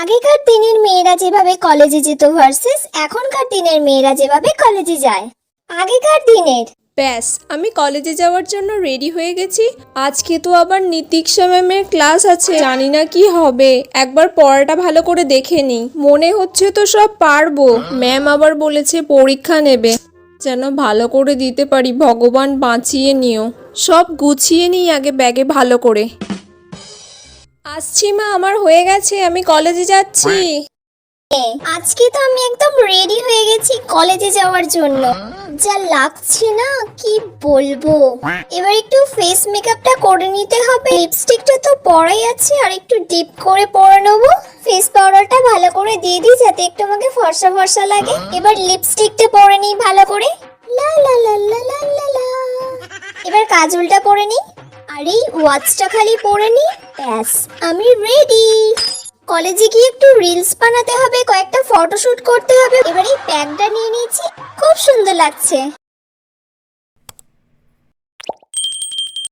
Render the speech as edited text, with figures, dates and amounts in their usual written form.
আগেকার দিনের মেয়েরা যেভাবে কলেজে যেত ভার্সেস এখনকার দিনের মেয়েরা যেভাবে কলেজে যায়। আগেকার দিনের ব্যাস আমি কলেজে যাওয়ার জন্য রেডি হয়ে গেছি। আজকে তো আবার নীতিক্ষা ম্যামের ক্লাস আছে, জানি না কি হবে। একবার পড়াটা ভালো করে দেখে নিই। মনে হচ্ছে তো সব পারবো। ম্যাম আবার বলেছে পরীক্ষা নেবে, যেন ভালো করে দিতে পারি। ভগবান বাঁচিয়ে নিও। সব গুছিয়ে নিই আগে ব্যাগে ভালো করে। আসছি মা, আমার হয়ে গেছে, আমি কলেজে যাচ্ছি। আজকে তো আমি একদম রেডি হয়ে গেছি কলেজে যাওয়ার জন্য। যা লাগছে না কি বলবো। এবার একটু ফেস মেকআপটা করে নিতে হবে। লিপস্টিকটা তো পরাই আছে, আর একটু ডিপ করে পরে নেবো। ফেস পাউডারটা ভালো করে দিয়ে দিই যাতে একটু আমাকে ফর্সা ফর্সা লাগে। এবার লিপস্টিকটা পরে নিই ভালো করে। লা লা লা লা লা লা লা। এবার কাজলটা পরে নিই, আর এই ওয়াচটা খালি পরে নিই। ব্যাস আমি রেডি। কলেজে গিয়ে একটু রিলস বানাতে হবে, কয়েকটা ফটোশুট করতে হবে। এবার এই ব্যাগটা নিয়ে নিয়েছি, খুব সুন্দর লাগছে।